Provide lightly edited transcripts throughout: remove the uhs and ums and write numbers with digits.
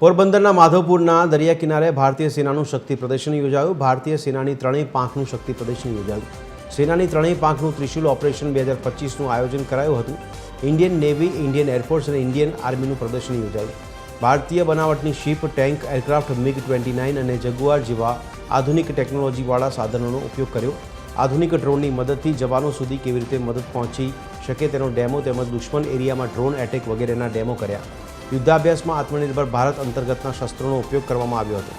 પોરબંદરના માધવપુરના દરિયા કિનારે ભારતીય સેનાનું શક્તિ પ્રદર્શન યોજાયું। ભારતીય સેનાની ત્રણેય પાંખનું શક્તિ પ્રદર્શન યોજાયું। સેનાની ત્રણેય પાંખનું ત્રિશુલ ઓપરેશન 2025નું આયોજન કરાયું હતું। ઇન્ડિયન નેવી, ઇન્ડિયન એરફોર્સ અને ઇન્ડિયન આર્મીનું પ્રદર્શન યોજાયું। ભારતીય બનાવટની શિપ, ટેન્ક, એરક્રાફ્ટ, MiG-29 અને જગુઆર જેવા આધુનિક ટેકનોલોજીવાળા સાધનોનો ઉપયોગ કર્યો। આધુનિક ડ્રોનની મદદથી જવાનો સુધી કેવી રીતે મદદ પહોંચી શકે તેનો ડેમો તેમજ દુશ્મન એરિયામાં ડ્રોન એટેક વગેરેના ડેમો કર્યા। युद्धाभ्यासમાં आत्मनिर्भर भारत अंतर्गतना शस्त्रों उपयोग करवामां आव्यो हतो।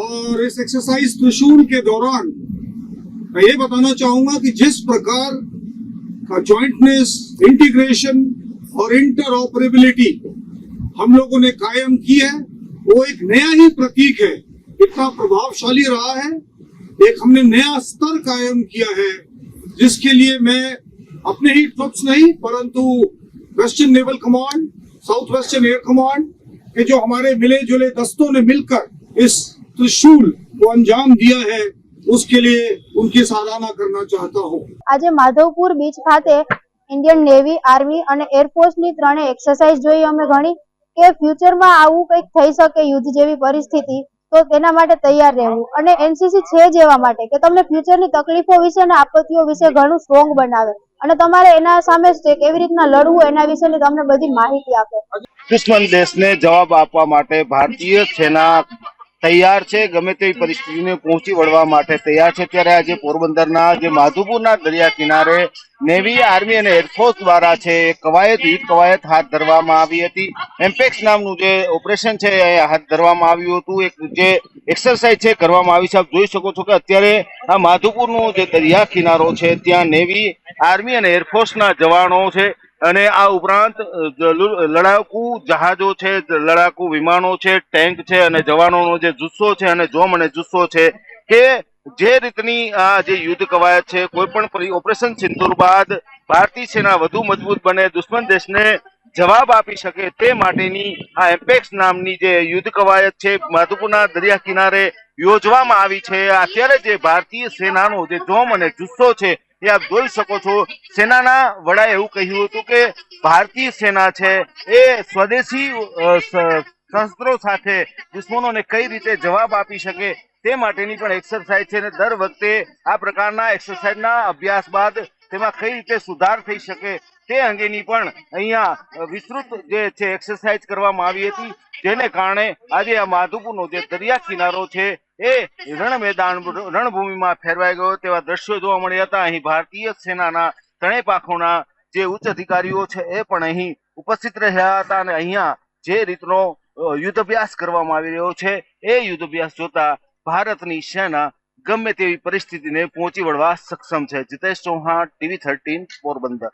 और इस एक्सरसाइज त्रिशूल के दौरान मैं ये बताना चाहूंगा कि जिस प्रकार का जॉइंटनेस, इंटीग्रेशन और इंटरऑपरेबिलिटी हम लोगों ने कायम की है, वो एक नया ही प्रतीक है। इतना प्रभावशाली रहा है, एक हमने नया स्तर कायम किया है, जिसके लिए मैं अपने ही ट्रुप्स नहीं परंतु western naval command, south western air command के जो हमारे मिले जुले दस्तों ने मिलकर इस त्रिशूल को अंजाम दिया है, उसके लिए उनकी सराहना करना चाहता हूँ। आज माधवपुर बीच खाते इंडियन नेवी, आर्मी और एरफोर्स ની ત્રણે એક્સરસાઇઝ જોઈ અમે ઘણી કે ફ્યુચરમાં આવું કંઈક થઈ શકે યુદ્ધ જેવી પરિસ્થિતિ, તો તેના માટે તૈયાર રહેવું અને એનસીસી છે જેવા માટે કે તમને ફ્યુચરની તકલીફો વિશે અને આપત્તિઓ વિશે ઘણું સ્ટ્રોંગ બનાવે અને તમારે એના સામે કેવી રીતના લડવું એના વિશેની તમને બધી માહિતી આપે। દુશ્મન દેશને જવાબ આપવા માટે ભારતીય સેના તૈયાર છે, ગમે તેવી પરિસ્થિતિને પહોંચી વળવા માટે તૈયાર છે। ત્યારે આજે પોરબંદરના જે માધુપુરના દરિયા કિનારે નેવી, આર્મી અને એરફોર્સ દ્વારા છે કવાયત, યુદ્ધ કવાયત હાથ ધરવામાં આવી હતી। એમ્પેક્સ નામનું જે ઓપરેશન છે એ હાથ ધરવામાં આવ્યું હતું। એક જે એક્સરસાઇઝ છે કરવામાં આવી છે। આપ જોઈ શકો છો કે અત્યારે આ માધુપુરનો જે દરિયા કિનારો છે ત્યાં નેવી, આર્મી અને એરફોર્સના જવાનો છે અને આ ઉપરાંત લડાકુ જહાજો છે, લડાકુ વિમાનો છે, ટેન્ક છે અને જવાનોનો જે જુસ્સો છે અને જોમ અને જુસ્સો છે કે જે રીતની આ જે યુદ્ધ કવાયત છે, કોઈ પણ ઓપરેશન સિંદૂર બાદ ભારતીય સેના વધુ મજબૂત બને, દુશ્મન દેશને જવાબ આપી શકે તે માટેની આ એમ્પેક્સ નામની જે યુદ્ધ કવાયત છે માધુપુરના દરિયા કિનારે યોજવામાં આવી છે। અત્યારે જે ભારતીય સેનાનો જે જોમ અને જુસ્સો છે એ આપ જોઈ શકો છો। સેનાના વડાએ એવું કહ્યું હતું કે ભારતીય સેના છે એ સ્વદેશી શસ્ત્રો સાથે દુશ્મનોને કઈ રીતે જવાબ આપી શકે તે માટેની પણ એક્સરસાઇઝ છે અને દર વખતે આ પ્રકારના એક્સરસાઇઝના અભ્યાસ બાદ તેમાં કઈ રીતે સુધાર થઈ શકે તે અંગેની પણ અહીંયા વિસ્તૃત જે છે એક્સરસાઇઝ કરવામાં આવી હતી, જેને કારણે આજે આ માધુપુરનો જે દરિયા કિનારો છે એ રણભૂમિમાં ફેરવાઈ ગયો તેવા દ્રશ્યો જોવા મળ્યા હતા। અહીં ભારતીય સેનાના ત્રણેય પાંખોના જે ઉચ્ચ અધિકારીઓ છે એ પણ અહીં ઉપસ્થિત રહ્યા હતા અને અહીંયા જે રીતનો યુદ્ધાભ્યાસ કરવામાં આવી રહ્યો છે એ યુદ્ધાભ્યાસ જોતા ભારતની સેના ગમે તેવી પરિસ્થિતિને પહોંચી વળવા સક્ષમ છે। જીતેશ ચૌહાણ, TV 13 પોરબંદર।